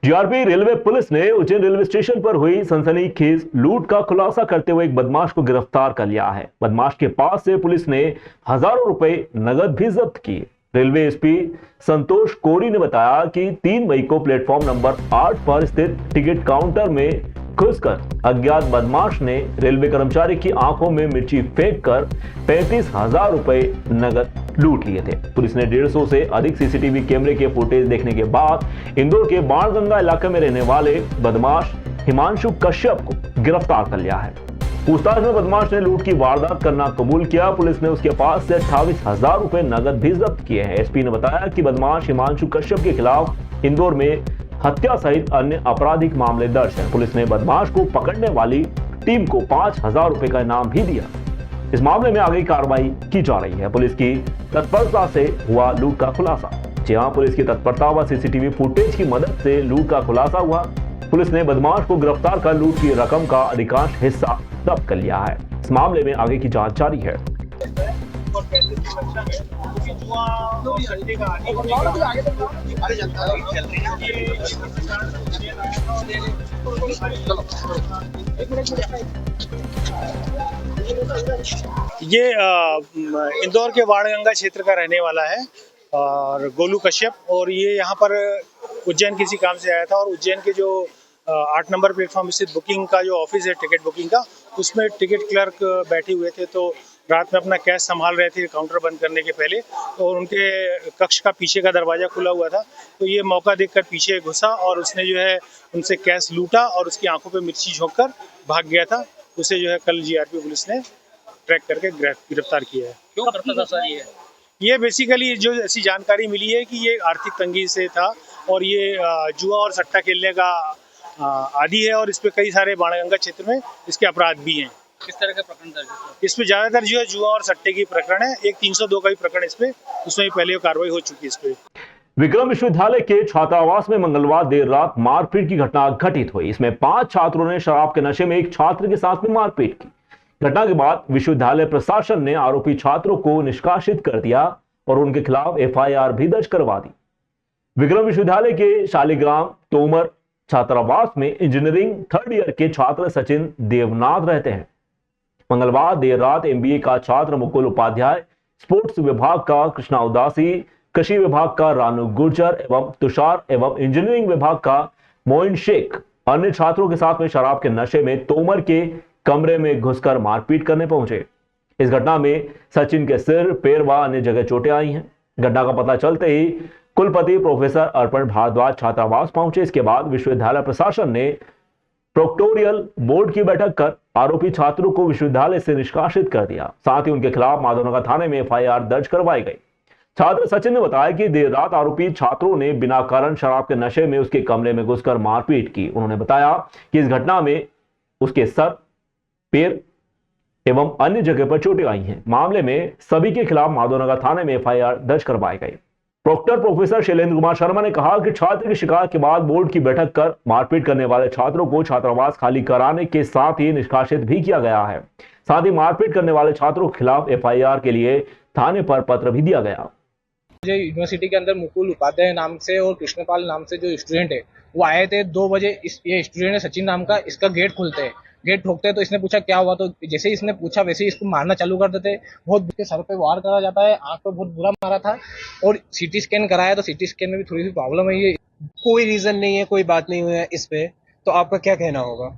GRP railway police ने Ujjain railway station पर हुई सनसनीखेज लूट का खुलासा करते हुए एक बदमाश को गिरफ्तार कर लिया है। बदमाश के पास से पुलिस ने हजारों रुपए नगद भी जब्त किए। रेलवे एसपी संतोष कोरी ने बताया कि 3 मई को प्लेटफॉर्म नंबर 8 पर स्थित टिकट काउंटर में घुसकर अज्ञात बदमाश ने रेलवे कर्मचारी की आंखों में मिर्ची फेंक कर 35,000 रुपए नगद लूट लिए थे। पुलिस ने 150 से अधिक सीसीटीवी कैमरे के फुटेज देखने के बाद इंदौर के बाणगंगा इलाके में रहने वाले बदमाश हिमांशु कश्यप को गिरफ्तार कर लिया है। पूछताछ में बदमाश ने लूट की वारदात करना कबूल किया। पुलिस ने उसके पास से 28,000 रुपए नगद भी जब्त किए हैं। एसपी ने बताया कि बदमाश हिमांशु कश्यप के खिलाफ इंदौर में हत्या सहित अन्य आपराधिक मामले दर्ज हैं। पुलिस ने बदमाश को पकड़ने वाली टीम को 5,000 रुपए का इनाम भी दिया। इस मामले में आगे कार्रवाई की जा रही है। पुलिस की तत्परता से हुआ लूट का खुलासा। जी हां, पुलिस की तत्परता व सीसीटीवी फुटेज की मदद से लूट का खुलासा हुआ। पुलिस ने बदमाश को गिरफ्तार कर लूट की रकम का अधिकांश हिस्सा जब्त कर लिया है। इस मामले में आगे की जांच जारी है। ये इंदौर के बाणगंगा क्षेत्र का रहने वाला है और गोलू कश्यप, और ये यहाँ पर उज्जैन किसी काम से आया था और उज्जैन के जो 8 नंबर प्लेटफॉर्म स्थित बुकिंग का जो ऑफिस है टिकट बुकिंग का, उसमें टिकट क्लर्क बैठे हुए थे। तो रात में अपना कैश संभाल रहे थे काउंटर बंद करने के पहले, और उनके कक्ष का पीछे का दरवाजा खुला हुआ था। तो ये मौका देखकर पीछे घुसा और उसने जो है उनसे कैश लूटा और उसकी आंखों पे मिर्ची झोंककर भाग गया था। उसे जो है कल जीआरपी पुलिस ने ट्रैक करके गिरफ्तार किया है। क्यों करता था सर ये बेसिकली जो ऐसी जानकारी मिली है कि ये आर्थिक तंगी से था और ये जुआ और सट्टा खेलने का आदी है, और इस पे कई सारे बाणगंगा क्षेत्र में इसके अपराध भी हैं। किस तरह के प्रकरण दर्ज है? इसमें ज्यादातर जो है जुआ और सट्टे की प्रकरण है। एक 302 का भी प्रकरण इस पे, उसमें पहले कार्रवाई हो चुकी है इस पे। विक्रम विश्वविद्यालय के छात्रावास में मंगलवार देर रात मारपीट की घटना घटित हुई। इसमें 5 छात्रों ने शराब के नशे में एक छात्र के साथ में मारपीट की। घटना के बाद विश्वविद्यालय प्रशासन ने आरोपी छात्रों को निष्कासित कर दिया और उनके खिलाफ एफआईआर भी दर्ज करवा दी। विक्रम विश्वविद्यालय के शालिग्राम तोमर छात्रावास में इंजीनियरिंग 3rd ईयर के छात्र सचिन देवनाथ रहते हैं। मंगलवार देर रात एमबीए का छात्र मुकुल उपाध्याय, स्पोर्ट्स विभाग का कृष्णा उदासी, कृषि विभाग का रानू गुर्जर एवं तुषार एवं इंजीनियरिंग विभाग का मोइन शेख अन्य छात्रों के साथ में शराब के नशे में तोमर के कमरे में घुसकर मारपीट करने पहुंचे। इस घटना में सचिन के सिर, पैर व अन्य जगह चोटें आई हैं। घटना का पता चलते ही कुलपति प्रोफेसर अर्पण भारद्वाज छात्रावास पहुंचे। इसके बाद विश्वविद्यालय प्रशासन ने प्रोक्टोरियल बोर्ड की बैठक कर आरोपी छात्रों को विश्वविद्यालय से निष्कासित कर दिया। साथ ही उनके खिलाफ माधवनगर थाने में एफआईआर दर्ज करवाई गई। छात्र सचिन ने बताया कि देर रात आरोपी छात्रों ने बिना कारण शराब के नशे में उसके कमरे में घुसकर मारपीट की। उन्होंने बताया कि इस घटना में उसके सर, पैर एवं अन्य जगह पर चोटें आई हैं। मामले में सभी के खिलाफ माधवनगर थाने में एफआईआर दर्ज करवाई गई। प्रोक्टर प्रोफेसर शैलेंद्र कुमार शर्मा ने कहा कि छात्र की शिकायत के बाद बोर्ड की बैठक कर मारपीट करने वाले छात्रों को छात्रावास खाली कराने के साथ ही निष्कासित भी किया गया है। साथ ही मारपीट करने वाले छात्रों के खिलाफ एफआईआर के लिए थाने पर पत्र भी दिया गया। जो यूनिवर्सिटी के अंदर मुकुल उपाध्याय नाम से और कृष्णपाल नाम से जो स्टूडेंट है वो आए थे 2 बजे। ये स्टूडेंट है सचिन नाम का, इसका गेट खुलते हैं। गेट ठोकते हैं तो इसने पूछा क्या हुआ, तो जैसे ही इसने पूछा वैसे ही इसको मारना चालू कर देते। बहुत इसके सर पे वार करा जाता है, आंख पे बहुत बुरा मारा था और सीटी स्कैन कराया तो सीटी स्कैन में भी थोड़ी सी प्रॉब्लम है। ये कोई रीजन नहीं है, कोई बात नहीं हुई है इस पे, तो आपका क्या कहना होगा?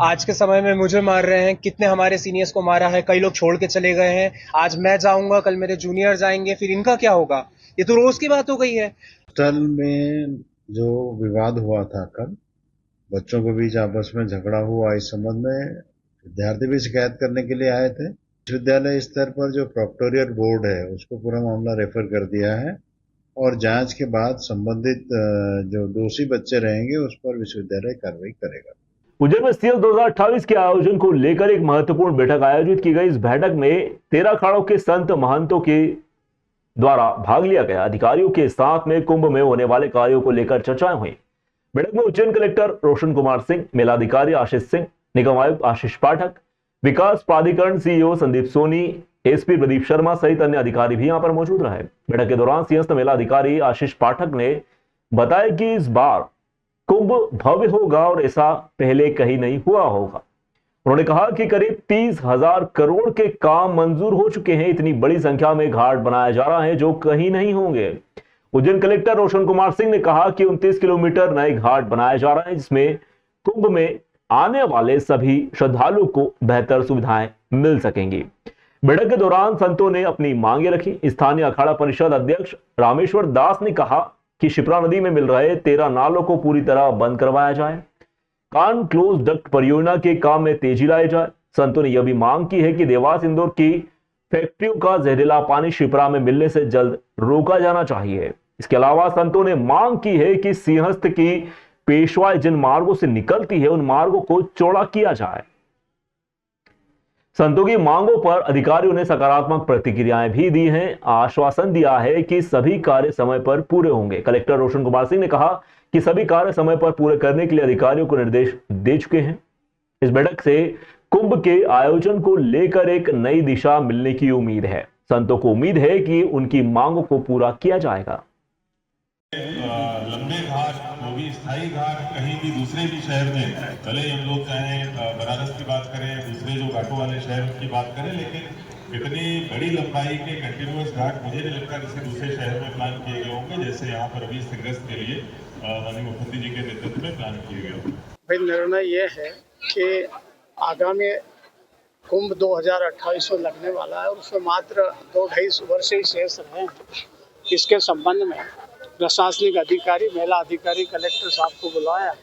आज के समय में मुझे मार रहे हैं, कितने हमारे सीनियर्स को मारा है, कई लोग छोड़ के चले गए हैं। आज मैं जाऊंगा, कल मेरे जूनियर जाएंगे, फिर इनका क्या होगा? ये तो रोज की बात हो गई है। हॉस्टल में जो विवाद हुआ था कल, बच्चों के बीच आपस में झगड़ा हुआ, इस संबंध में विद्यार्थी भी शिकायत करने के लिए आए थे। विश्वविद्यालय स्तर पर जो प्रोक्टोरियल बोर्ड है उसको पूरा मामला रेफर कर दिया है और जांच के बाद संबंधित जो दोषी बच्चे रहेंगे उस पर विश्वविद्यालय कार्रवाई करेगा। उज्जैन में सीएस 2028 के आयोजन को लेकर एक महत्वपूर्ण बैठक आयोजित की गई। इस बैठक में 13 अखाड़ों के संत महंतों के द्वारा भाग लिया गया। अधिकारियों के साथ में कुंभ में होने वाले कार्यों को लेकर चर्चाएं हुई। बैठक में उज्जैन कलेक्टर रोशन कुमार सिंह, मेलाधिकारी आशीष सिंह, निगम आयुक्त आशीष पाठक, विकास प्राधिकरण सीईओ संदीप सोनी, एसपी प्रदीप शर्मा सहित अन्य अधिकारी भी यहां पर मौजूद रहे। बैठक के दौरान सिंहस्थ मेलाधिकारी आशीष पाठक ने बताया कि इस बार कुंभ भव्य होगा और ऐसा पहले कहीं नहीं हुआ होगा। उन्होंने कहा कि करीब 30,000 करोड़ के काम मंजूर हो चुके हैं। इतनी बड़ी संख्या में घाट बनाया जा रहा है जो कहीं नहीं होंगे। उज्जैन कलेक्टर रोशन कुमार सिंह ने कहा कि 29 किलोमीटर नए घाट बनाए जा रहे हैं, जिसमें कुंभ में आने वाले सभी श्रद्धालुओं को बेहतर सुविधाएं मिल सकेंगी। बैठक के दौरान संतों ने अपनी मांगे रखी। स्थानीय अखाड़ा परिषद अध्यक्ष रामेश्वर दास ने कहा कि शिप्रा नदी में मिल रहे 13 नालों को पूरी तरह बंद करवाया जाए। कान क्लोज डक्ट परियोजना के काम में तेजी लाई जाए। संतों ने यह भी मांग की है कि देवास इंदौर की फैक्ट्रियों का जहरीला पानी शिप्रा में मिलने से जल्द रोका जाना चाहिए। इसके अलावा संतों ने मांग की है कि सिंहस्थ की पेशवाई जिन मार्गों से निकलती है उन मार्गों को चौड़ा किया जाए। संतों की मांगों पर अधिकारियों ने सकारात्मक प्रतिक्रियाएं भी दी हैं। आश्वासन दिया है कि सभी कार्य समय पर पूरे होंगे। कलेक्टर रोशन कुमार सिंह ने कहा कि सभी कार्य समय पर पूरे करने के लिए अधिकारियों को निर्देश दे चुके हैं। इस बैठक से कुंभ के आयोजन को लेकर एक नई दिशा मिलने की उम्मीद है। संतों को उम्मीद है कि उनकी मांगों को पूरा किया जाएगा। लंबे घाट, वो भी स्थायी घाट, कहीं भी दूसरे भी शहर में, भले ही हम लोग चाहे बनारस की बात करें, दूसरे जो घाटों वाले शहर की बात करें, लेकिन इतनी बड़ी लंबाई के कंटिन्यूअस घाट मुझे नहीं लगता किसी दूसरे शहर में प्लान किए गए होंगे जैसे यहाँ पर अभी सिंगस्त के लिए माननीय मुख्यमंत्री जी के नेतृत्व में प्लान किए गए होंगे। भाई निर्णय ये है कि आगामी कुंभ 2028 में लगने वाला है और उसमें मात्र 2-2.5 वर्ष ही शेष रहे हैं। इसके संबंध में प्रशासनिक अधिकारी, महिला अधिकारी, कलेक्टर साहब को बुलाया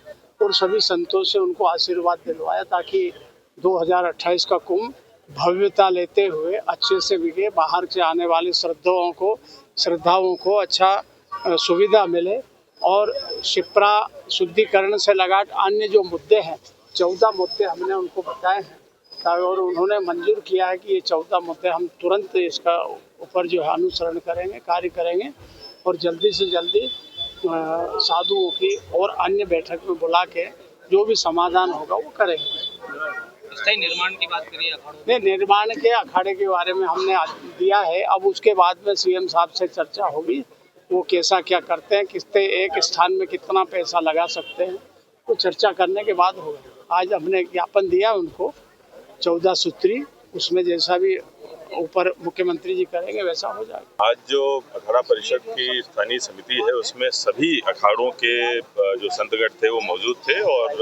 और सभी संतों से उनको आशीर्वाद दिलवाया ताकि 2028 का कुंभ भव्यता लेते हुए अच्छे से बिके, बाहर से आने वाले श्रद्धाओं को अच्छा सुविधा मिले और शिप्रा शुद्धिकरण से लगा अन्य जो मुद्दे हैं 14 मुद्दे हमने उनको बताए हैं और उन्होंने मंजूर किया है कि ये 14 मुद्दे हम तुरंत इसका ऊपर जो है अनुसरण करेंगे, कार्य करेंगे और जल्दी से जल्दी साधुओं की और अन्य बैठक में बुला के जो भी समाधान होगा वो करेंगे। स्थायी निर्माण की बात करिए अखाड़ों नहीं, निर्माण के अखाड़े के बारे में हमने दिया है। अब उसके बाद में सीएम साहब से चर्चा होगी, वो कैसा क्या करते हैं, किसते एक स्थान में कितना पैसा लगा सकते हैं, वो चर्चा करने के बाद होगा। आज हमने ज्ञापन दिया उनको 14 सूत्री, उसमें जैसा भी ऊपर मुख्यमंत्री जी करेंगे वैसा हो जाएगा। आज जो अखाड़ा परिषद की स्थानीय समिति है उसमें सभी अखाड़ों के जो संतगण थे वो मौजूद थे और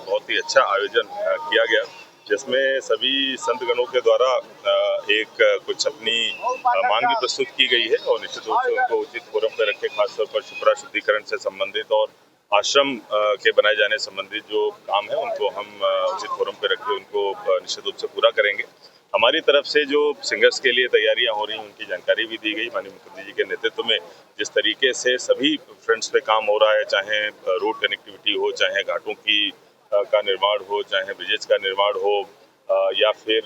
बहुत ही अच्छा आयोजन किया गया, जिसमें सभी संतगणों के द्वारा एक कुछ अपनी मांग भी प्रस्तुत की गई है और निश्चित रूप से उनको उचित फोरम पर रखे, खासतौर पर शिप्रा शुद्धिकरण से संबंधित और आश्रम के बनाए जाने संबंधित जो काम है उनको हम उचित फोरम पर रख के उनको निश्चित रूप से पूरा करेंगे। हमारी तरफ से जो सिंगर्स के लिए तैयारियां हो रही हैं उनकी जानकारी भी दी गई। माननीय मुख्यमंत्री जी के नेतृत्व में जिस तरीके से सभी फ्रंट्स पे काम हो रहा है, चाहे रोड कनेक्टिविटी हो, चाहे घाटों की का निर्माण हो, चाहे ब्रिजेज का निर्माण हो या फिर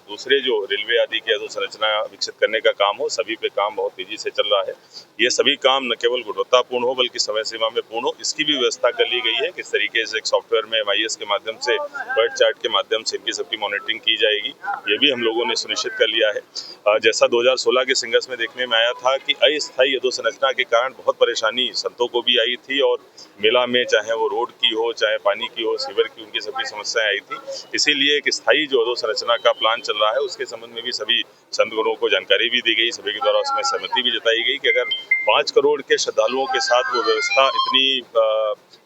दूसरे जो रेलवे आदि की अधोसंरचना विकसित करने का काम हो, सभी पे काम बहुत तेजी से चल रहा है। ये सभी काम न केवल गुणवत्तापूर्ण हो बल्कि समय सीमा में पूर्ण हो, इसकी भी व्यवस्था कर ली गई है। किस तरीके से एक सॉफ्टवेयर में MIS के माध्यम से, बर्ड चार्ट के माध्यम से इनकी सबकी मॉनिटरिंग की जाएगी, ये भी हम लोगों ने सुनिश्चित कर लिया है। जैसा 2016 के सिंगर्स में देखने में आया था कि अस्थायी अधोसंरचना के कारण बहुत परेशानी संतों को भी आई थी और मेला में चाहे वो रोड की हो, चाहे पानी की हो, सीवर की, उनकी सबकी समस्याएं आई थी। इसीलिए एक स्थायी जो अधोसंरचना का प्लान चल रहा है उसके संबंध में भी सभी संतगणों को जानकारी भी दी गई, सभी के द्वारा उसमें सहमति भी जताई गई कि अगर 5 करोड़ के श्रद्धालुओं के साथ वो व्यवस्था इतनी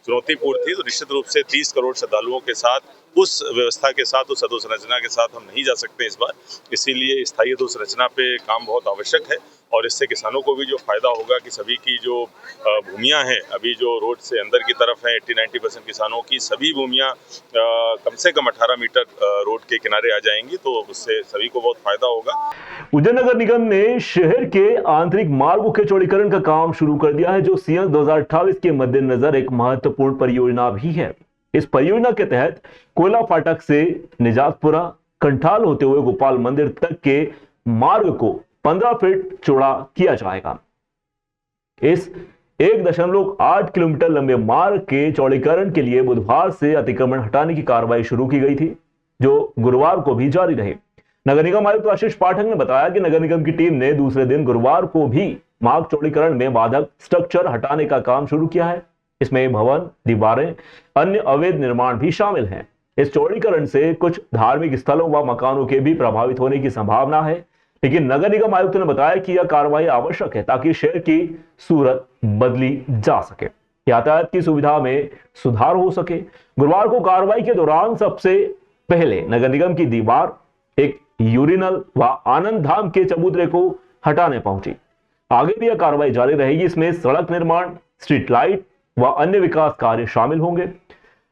चुनौतीपूर्ण थी तो निश्चित रूप से 30 करोड़ श्रद्धालुओं के साथ उस व्यवस्था के साथ, उस अधोसंरचना के साथ हम नहीं जा सकते इस बार। इसीलिए स्थायी अधोसंरचना पे काम बहुत आवश्यक है और इससे किसानों को भी जो फायदा होगा कि सभी की जो भूमियां हैं अभी जो रोड से अंदर की तरफ है 80-90% किसानों की सभी भूमियां कम से कम 18 मीटर रोड के किनारे आ जाएंगी, तो उससे सभी को बहुत फायदा होगा। उज्जैन नगर निगम ने शहर के आंतरिक मार्गों के चौड़ीकरण का काम शुरू कर दिया है, जो सिंहस्थ 2028 के मद्देनजर एक महत्वपूर्ण परियोजना भी है। इस परियोजना के तहत कोयला फाटक से निजातपुरा कंठाल होते हुए गोपाल मंदिर तक के मार्ग को 15 फीट चौड़ा किया जाएगा। इस 1.8 किलोमीटर लंबे मार्ग के चौड़ीकरण के लिए बुधवार से अतिक्रमण हटाने की कार्रवाई शुरू की गई थी, जो गुरुवार को भी जारी रही। नगर निगम आयुक्त आशीष पाठक ने बताया कि नगर निगम की टीम ने दूसरे दिन गुरुवार को भी मार्ग चौड़ीकरण में बाधक स्ट्रक्चर हटाने का काम शुरू किया है। इसमें भवन, दीवारें, अन्य अवैध निर्माण भी शामिल हैं। इस चौड़ीकरण से कुछ धार्मिक स्थलों व मकानों के भी प्रभावित होने की संभावना है, लेकिन नगर निगम आयुक्त ने बताया कि यह कार्रवाई आवश्यक है ताकि शहर की सूरत बदली जा सके, यातायात की सुविधा में सुधार हो सके। गुरुवार को कार्रवाई के दौरान सबसे पहले नगर निगम की दीवार, एक यूरिनल व आनंद धाम के चबूतरे को हटाने पहुंची। आगे भी यह कार्रवाई जारी रहेगी। इसमें सड़क निर्माण, स्ट्रीट लाइट व अन्य विकास कार्य शामिल होंगे।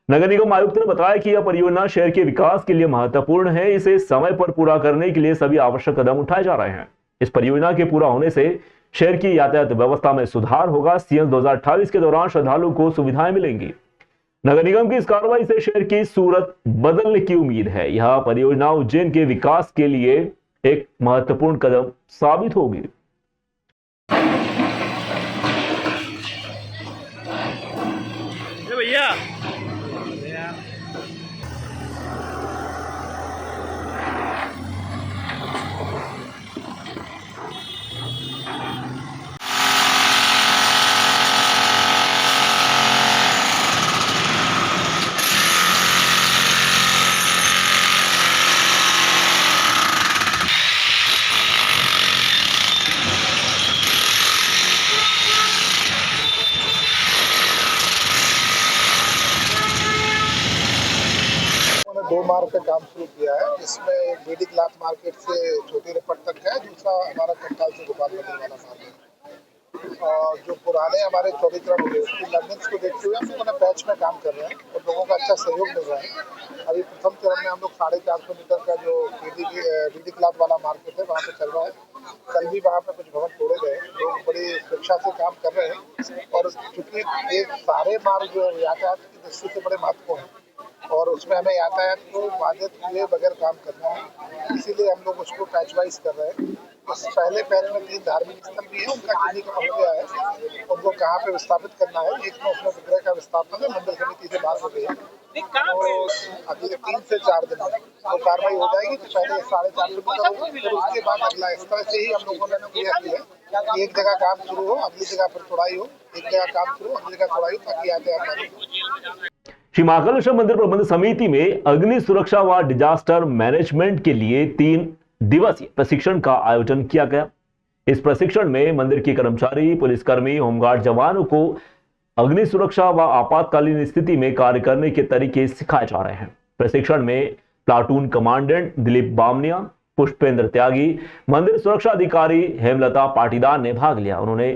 नगर निगम आयुक्त ने बताया कि यह परियोजना शहर के विकास के लिए महत्वपूर्ण है। इसे समय पर पूरा करने के लिए सभी आवश्यक कदम उठाए जा रहे हैं। इस परियोजना के पूरा होने से शहर की यातायात व्यवस्था में सुधार होगा। सीएस 2028 के दौरान श्रद्धालुओं को सुविधाएं मिलेंगी। नगर निगम की इस कार्रवाई से शहर की सूरत बदलने की उम्मीद है। यह परियोजना उज्जैन के विकास के लिए एक महत्वपूर्ण कदम साबित होगी। भैया दो मार्ग का काम शुरू किया है, जिसमें एक बीडी क्लाथ मार्केट से छोटी रपट तक है, दूसरा हमारा कंकाल से गोपाल मंदिर वाला मार्ग है। और जो पुराने हमारे चौड़ीकरण हुए उसकी लर्निंग्स को देखते हुए हम लोग पैच में काम कर रहे हैं और लोगों का अच्छा सहयोग मिल रहा है। अभी प्रथम चरण में हम लोग 450 मीटर का जो बीडी क्लाथ वाला मार्केट है वहाँ पे चल रहा है। कल भी वहाँ पे कुछ भवन तोड़े गए, लोग बड़ी सुरक्षा से काम कर रहे हैं। और चूंकि ये सारे मार्ग जो यातायात की दृष्टि से बड़े महत्वपूर्ण हैं और उसमें हमें यातायात को बाधित हुए बगैर काम करना है, इसीलिए हम लोग उसको पैच वाइज कर रहे हैं। इस पहले पैच में 3 धार्मिक स्थल भी है, उनका चिन्हीकरण हो गया है, उनको कहाँ पे विस्थापित करना है। एक में उसमें विग्रह का विस्थापन है, मंदिर समिति से बात हो गई है, तो अगले 3 से 4 दिन में वो कार्रवाई हो जाएगी। तो पहले 4.5 किलोमीटर होगा, फिर उसके बाद अगला। इस तरह से ही हम लोगों ने क्लियर किया कि एक जगह काम शुरू हो, अगली जगह फिर तोड़ाई हो, एक जगह काम शुरू हो, अगली जगह तोड़ाई हो, ताकि यातायात। श्री महाकालेश्वर मंदिर प्रबंध समिति में अग्नि सुरक्षा व डिजास्टर मैनेजमेंट के लिए 3 दिवसीय प्रशिक्षण का आयोजन किया गया। इस प्रशिक्षण में मंदिर के कर्मचारी, पुलिसकर्मी, होमगार्ड जवानों को अग्नि सुरक्षा व आपातकालीन स्थिति में कार्य करने के तरीके सिखाए जा रहे हैं। प्रशिक्षण में प्लाटून कमांडेंट दिलीप बामनिया, पुष्पेंद्र त्यागी, मंदिर सुरक्षा अधिकारी हेमलता पाटीदार ने भाग लिया। उन्होंने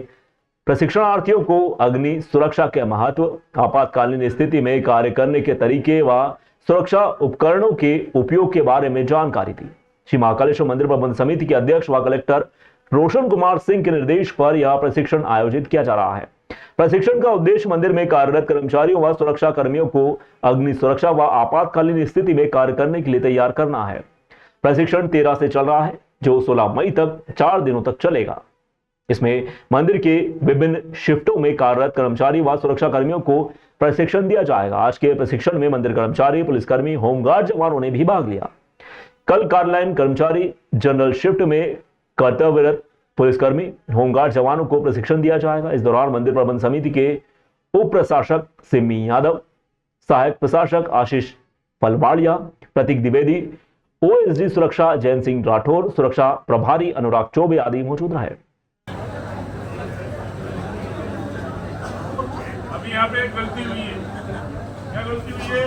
प्रशिक्षणार्थियों को अग्नि सुरक्षा के महत्व, आपातकालीन स्थिति में कार्य करने के तरीके व सुरक्षा उपकरणों के उपयोग के बारे में जानकारी दी। श्री महाकालेश्वर मंदिर प्रबंध समिति के अध्यक्ष व कलेक्टर रोशन कुमार सिंह के निर्देश पर यह प्रशिक्षण आयोजित किया जा रहा है। प्रशिक्षण का उद्देश्य मंदिर में कार्यरत कर्मचारियों व सुरक्षा कर्मियों को अग्नि सुरक्षा व आपातकालीन स्थिति में कार्य करने के लिए तैयार करना है। प्रशिक्षण 13 से चल रहा है, जो 16 मई तक 4 दिनों तक चलेगा। इसमें मंदिर के विभिन्न शिफ्टों में कार्यरत कर्मचारी व सुरक्षा कर्मियों को प्रशिक्षण दिया जाएगा। आज के प्रशिक्षण में मंदिर कर्मचारी, पुलिसकर्मी, होमगार्ड जवानों ने भी भाग लिया। कल कार्यालयीन कर्मचारी, जनरल शिफ्ट में कर्तव्यरत पुलिसकर्मी, होमगार्ड जवानों को प्रशिक्षण दिया जाएगा। इस दौरान मंदिर प्रबंध समिति के उप प्रशासक सिमी यादव, सहायक प्रशासक आशीष पलवाड़िया, प्रतीक द्विवेदी, ओएसडी सुरक्षा जैन सिंह राठौर, सुरक्षा प्रभारी अनुराग चौबे आदि मौजूद रहे। अभी यहाँ पे एक गलती हुई है। क्या गलती हुई है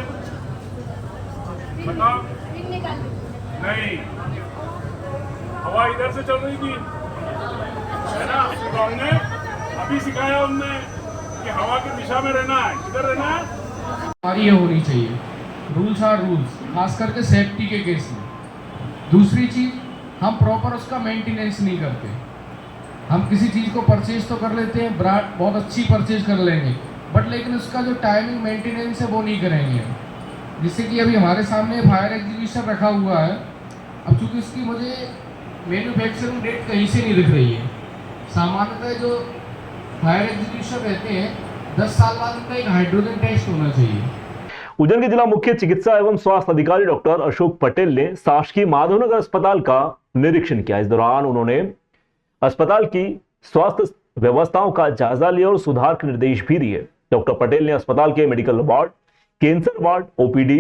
बताओ? नहीं, हवा इधर से चल रही थी, है ना? तो हमने अभी सिखाया उनने कि हवा की दिशा में रहना है, किधर रहना है। हमारी ये होनी चाहिए, रूल्स आर रूल्स, खास करके सेफ्टी के केस में। दूसरी चीज, हम प्रॉपर उसका मेंटेनेंस नहीं करते। हम किसी चीज़ को परचेज तो कर लेते हैं, ब्रांड बहुत अच्छी परचेज कर लेंगे, बट लेकिन उसका जो टाइमिंग मेंटेनेंस है वो नहीं करेंगे। जिससे कि अभी हमारे सामने फायर एग्जीक्यूशन रखा हुआ है। अब चूँकि इसकी मुझे मैन्युफैक्चरिंग डेट कहीं से नहीं दिख रही है। सामान्यतः जो फायर एग्जीक्यूशन रहते हैं 10 साल बाद उनका एक हाइड्रोजन टेस्ट होना चाहिए। उज्जैन के जिला मुख्य चिकित्सा एवं स्वास्थ्य अधिकारी डॉक्टर अशोक पटेल ने शासकीय माधवनगर अस्पताल का निरीक्षण किया। इस दौरान उन्होंने अस्पताल की स्वास्थ्य व्यवस्थाओं का जायजा लिया और सुधार के निर्देश भी दिए। डॉक्टर पटेल ने अस्पताल के medical ward, cancer ward, OPD,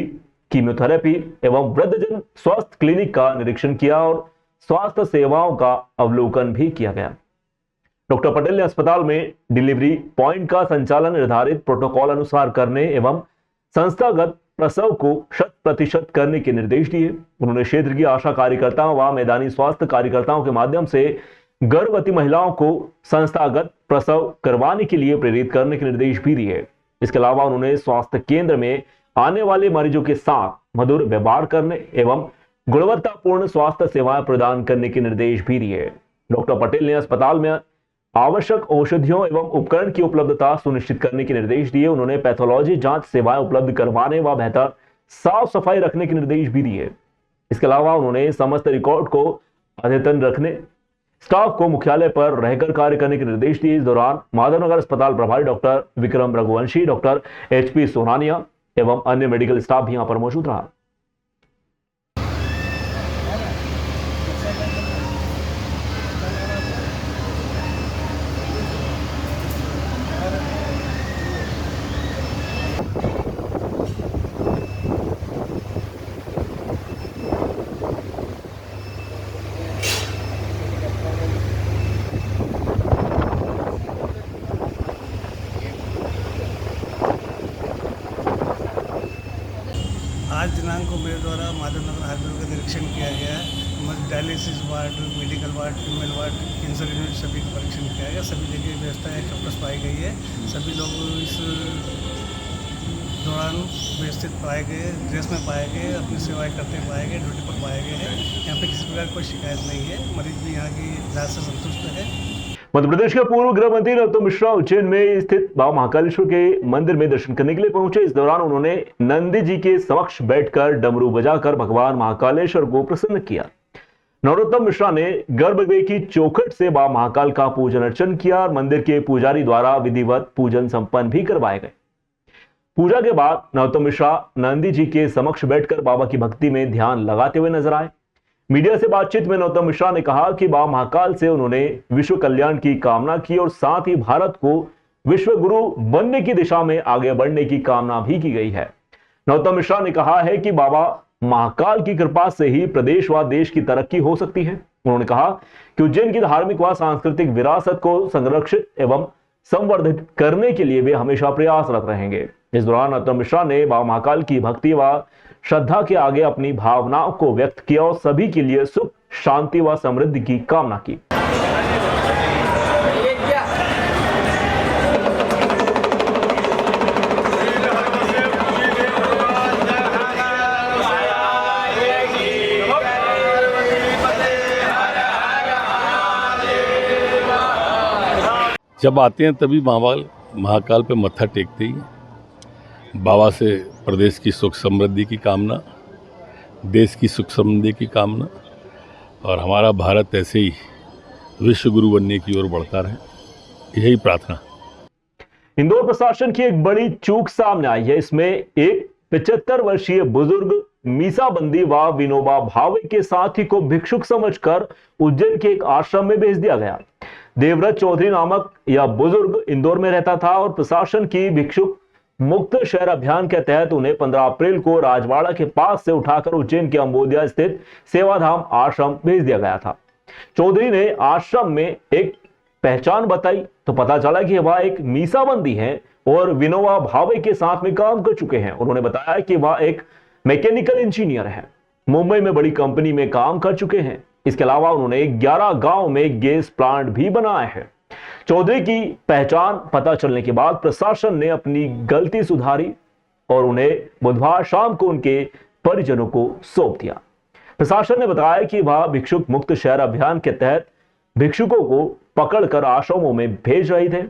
chemotherapy एवं वृद्धजन स्वास्थ्य क्लिनिक का निरीक्षण किया और स्वास्थ्य सेवाओं का अवलोकन भी किया गया। डॉक्टर पटेल ने अस्पताल में डिलीवरी पॉइंट का संचालन निर्धारित प्रोटोकॉल अनुसार करने एवं संस्थागत प्रसव को 100% करने के निर्देश दिए। उन्होंने क्षेत्र की आशा कार्यकर्ताओं व मैदानी स्वास्थ्य कार्यकर्ताओं के माध्यम से गर्भवती महिलाओं को संस्थागत प्रसव करवाने के लिए प्रेरित करने के निर्देश भी दिए। इसके अलावा उन्होंने स्वास्थ्य केंद्र में आने वाले मरीजों के साथ मधुर व्यवहार करने एवं गुणवत्तापूर्ण स्वास्थ्य सेवाएं प्रदान करने के निर्देश भी दिए। डॉक्टर पटेल ने अस्पताल में आवश्यक औषधियों एवं उपकरण की उपलब्धता सुनिश्चित करने के निर्देश दिए। उन्होंने पैथोलॉजी जांच सेवाएं उपलब्ध करवाने व बेहतर साफ सफाई रखने के निर्देश भी दिए। इसके अलावा उन्होंने समस्त रिकॉर्ड को अद्यतन रखने, स्टाफ को मुख्यालय पर रहकर कार्य करने के निर्देश दिए। इस दौरान माधवनगर अस्पताल प्रभारी doctor Vikram Raghuvanshi, doctor HP Sonania एवं अन्य मेडिकल स्टाफ भी यहां पर मौजूद रहा। आज दिनांक को मेरे द्वारा माधवनगर हॉस्पिटल का निरीक्षण किया गया है। Dialysis ward, medical ward, female ward, cancer unit सभी का परीक्षण किया गया। सभी जगह व्यवस्था है, चौकस पाई गई है। सभी लोग इस दौरान व्यवस्थित पाए गए, ड्रेस में पाए गए, अपनी सेवाएं करते पाए गए, ड्यूटी पर पाए गए हैं। यहाँ पे किसी प्रकार कोई शिकायत नहीं है। मरीज भी यहाँ की इलाज से संतुष्ट है। मध्य प्रदेश के पूर्व गृह मंत्री नरोत्तम मिश्रा उज्जैन में स्थित बाबा महाकालेश्वर के मंदिर में दर्शन करने के लिए पहुंचे। इस दौरान उन्होंने नंदी जी के समक्ष बैठकर डमरू बजाकर भगवान महाकालेश्वर को प्रसन्न किया। नरोत्तम मिश्रा ने गर्भगृह की चौखट से बाबा महाकाल का पूजन अर्चन किया और मंदिर के पुजारी द्वारा विधिवत पूजन संपन्न भी करवाए गए। पूजा के बाद नरोत्तम मिश्रा नंदी जी के समक्ष बैठकर बाबा की भक्ति में ध्यान लगाते हुए नजर आए। मीडिया से बातचीत में नरोत्तम मिश्रा ने कहा कि बाबा महाकाल से उन्होंने विश्व कल्याण की कामना की और साथ ही भारत को विश्व गुरु बनने की दिशा में आगे बढ़ने की कामना भी की गई है। नरोत्तम मिश्रा ने कहा है कि बाबा महाकाल की कृपा से ही प्रदेश व देश की तरक्की हो सकती है। उन्होंने कहा कि उज्जैन की धार्मिक व सांस्कृतिक विरासत को संरक्षित एवं संवर्धित करने के लिए वे हमेशा प्रयासरत रहेंगे। इस दौरान नरोत्तम मिश्रा ने बाबा महाकाल की भक्ति व श्रद्धा के आगे अपनी भावनाओं को व्यक्त किया और सभी के लिए सुख, शांति व समृद्धि की कामना की। जब आते हैं तभी महाकाल पे मत्था टेकते ही बाबा से प्रदेश की सुख समृद्धि की कामना, देश की सुख समृद्धि की कामना और हमारा भारत ऐसे ही विश्व गुरु बनने की ओर बढ़ता रहे, यही प्रार्थना। इंदौर प्रशासन की एक बड़ी चूक सामने आई है। इसमें एक 75 वर्षीय बुजुर्ग मीसाबंदी व विनोबा भावे के साथी को भिक्षुक समझकर उज्जैन के एक आश्रम में भेज दिया गया। देवव्रत चौधरी नामक यह बुजुर्ग इंदौर में रहता था और प्रशासन की भिक्षुक मुक्त शहर अभियान के तहत उन्हें 15 अप्रैल को राजवाड़ा के पास से उठाकर उज्जैन के अंबोदिया स्थित सेवाधाम आश्रम भेज दिया गया था। चौधरी ने आश्रम में एक पहचान बताई तो पता चला कि वह एक मीसाबंदी है और विनोबा भावे के साथ में काम कर चुके हैं। उन्होंने बताया कि वह एक मैकेनिकल इंजीनियर है, मुंबई में बड़ी कंपनी में काम कर चुके हैं। इसके अलावा उन्होंने 11 गांव में गैस प्लांट भी बनाए हैं। चौधरी की पहचान पता चलने के बाद प्रशासन ने अपनी गलती सुधारी और उन्हें बुधवार शाम को उनके परिजनों को सौंप दिया। प्रशासन ने बताया कि वह भिक्षुक मुक्त शहर अभियान के तहत भिक्षुकों को पकड़कर आश्रमों में भेज रहे थे,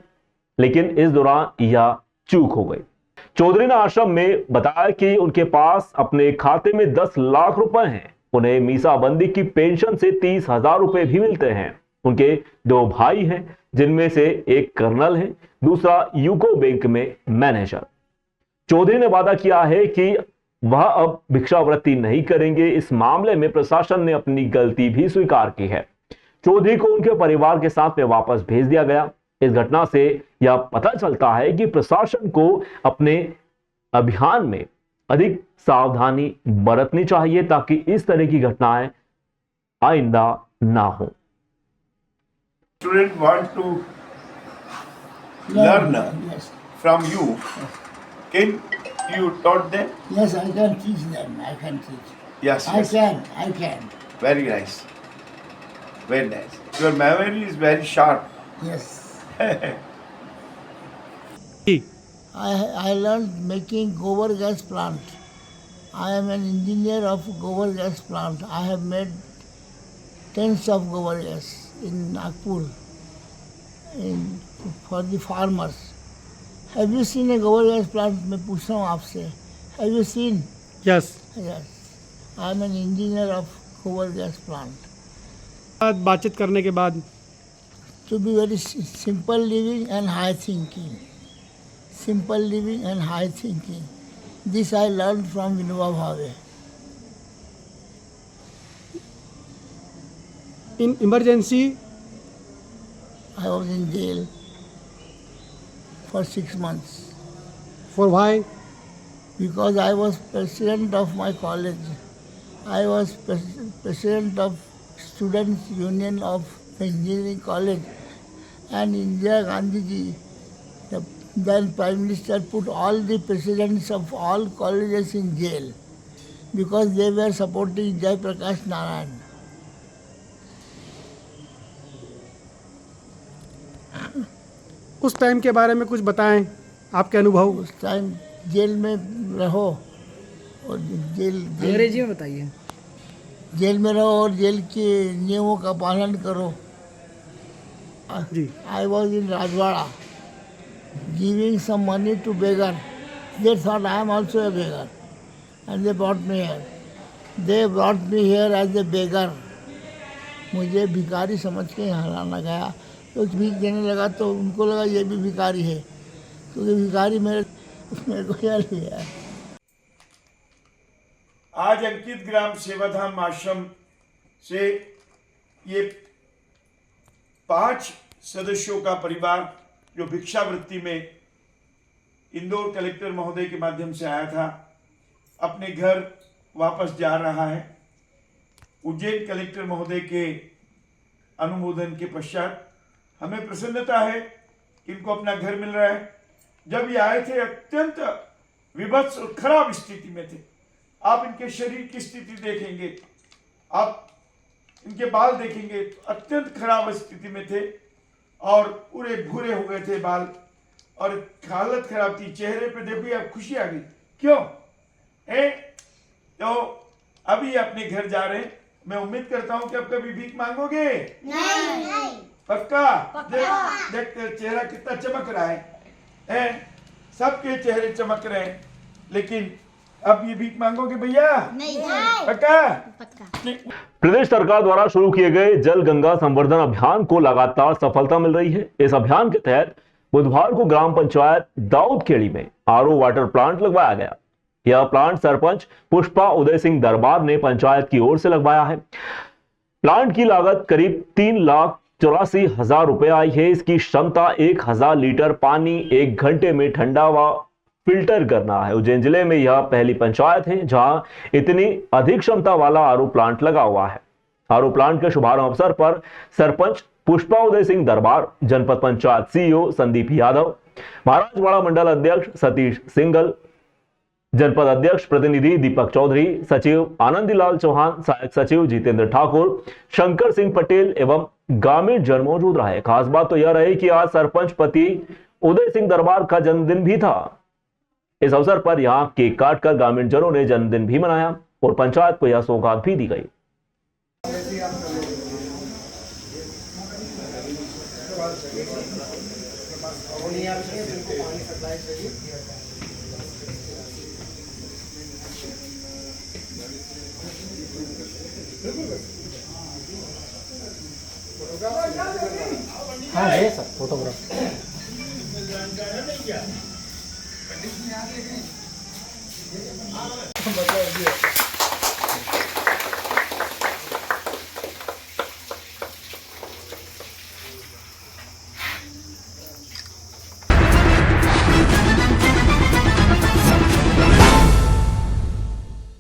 लेकिन इस दौरान यह चूक हो गई। चौधरी ने आश्रम में बताया कि उनके पास अपने खाते में 10 लाख रुपए हैं। उन्हें मीसाबंदी की पेंशन से 30,000 रुपए भी मिलते हैं। उनके 2 भाई हैं, जिनमें से एक कर्नल है, दूसरा यूको बैंक में मैनेजर। चौधरी ने वादा किया है कि वह अब भिक्षावृत्ति नहीं करेंगे। इस मामले में प्रशासन ने अपनी गलती भी स्वीकार की है। चौधरी को उनके परिवार के साथ में वापस भेज दिया गया। इस घटना से यह पता चलता है कि प्रशासन को अपने अभियान में अधिक सावधानी बरतनी चाहिए ताकि इस तरह की घटनाएं आइंदा ना हो। Students want to learn from you. Can you taught them? Yes, I can teach them. I can teach. Yes, I yes. can. Very nice. Very nice. Your memory is very sharp. Yes. I learned making gobar gas plant. I am an engineer of gobar gas plant. I have made tons of gobar gas in Nagpur for the farmers. Have you seen a gobar gas plant? मैं पूछ रहा हूँ आपसे. Have you seen? Yes Yes. I am an engineer of gobar gas plant. बातचीत करने के बाद To be very simple living and high thinking. Simple living and high thinking. This I learned from Vinoba Bhave. In emergency I was in jail for 6 months for why because I was president of my college. I was president of Students' Union of the Engineering College, and Indira Gandhi ji, the then Prime Minister, put all the presidents of all colleges in jail because they were supporting Jai Prakash Narayan. उस time के बारे में कुछ बताएं, आपके अनुभव। उस time jail में रहो और अंग्रेजी में बताइए। जेल में रहो और जेल के नियमों का पालन करो। जी। I was in Rajwada giving some money to beggar. They thought I am also a beggar and they brought me here. They brought me here as a beggar. मुझे भिखारी समझ के यहाँ लाना गया तो भीख देने लगा तो उनको लगा ये भी भिखारी है क्योंकि भिखारी मेरे को यहाँ लिया है। आज अंकित ग्राम सेवाधाम आश्रम से ये 5 सदस्यों का परिवार जो भिक्षावृत्ति में इंदौर कलेक्टर महोदय के माध्यम से आया था अपने घर वापस जा रहा है। उज्जैन कलेक्टर महोदय के अनुमोदन के पश्चात हमें प्रसन्नता है कि इनको अपना घर मिल रहा है। जब ये आए थे अत्यंत विभत्स और खराब स्थिति में थे। आप इनके शरीर की स्थिति देखेंगे, आप इनके बाल देखेंगे तो अत्यंत खराब स्थिति में थे और पूरे भूरे हो गए थे बाल और हालत खराब थी। चेहरे पे देखिए अब खुशी आ गई। क्यों तो अभी अपने घर जा रहे हैं। मैं उम्मीद करता हूं कि अब कभी भीख मांगोगे? नहीं। पक्का? देख चेहरा कितना चमक रहा है। सबके चेहरे चमक रहे हैं, लेकिन अब ये भीख मांगोगे भैया? नहीं। पक्का? प्रदेश सरकार द्वारा शुरू किए गए जल गंगा संवर्धन अभियान को लगातार सफलता मिल रही है। इस अभियान के तहत बुधवार को ग्राम पंचायत दाऊदखेड़ी में आरओ वाटर प्लांट लगवाया गया। यह प्लांट सरपंच पुष्पा उदय सिंह दरबार ने पंचायत की ओर से लगवाया है। प्लांट की लागत करीब 3,84,000 रुपए आई है। इसकी क्षमता 1,000 लीटर पानी 1 घंटे में ठंडा व फिल्टर करना है। उज्जैन जिले में यह पहली पंचायत है जहां इतनी अधिक क्षमता वाला आरओ प्लांट लगा हुआ है। आरओ प्लांट के शुभारंभ अवसर पर सरपंच पुष्पा उदय सिंह दरबार, जनपद पंचायत सीईओ संदीप यादव, महाराजवाड़ा मंडल अध्यक्ष सतीश सिंगल, जनपद अध्यक्ष प्रतिनिधि दीपक चौधरी, सचिव आनंदीलाल चौहान, सहायक सचिव जितेंद्र ठाकुर, शंकर सिंह पटेल एवं ग्रामीण जन मौजूद रहे। खास बात तो यह रही कि आज सरपंच पति उदय सिंह दरबार का जन्मदिन भी था। इस अवसर पर यहां केक काटकर ग्रामीण जनों ने जन्मदिन भी मनाया और पंचायत को यह सौगात भी दी गई। हाँ है सर, फोटोग्राफ।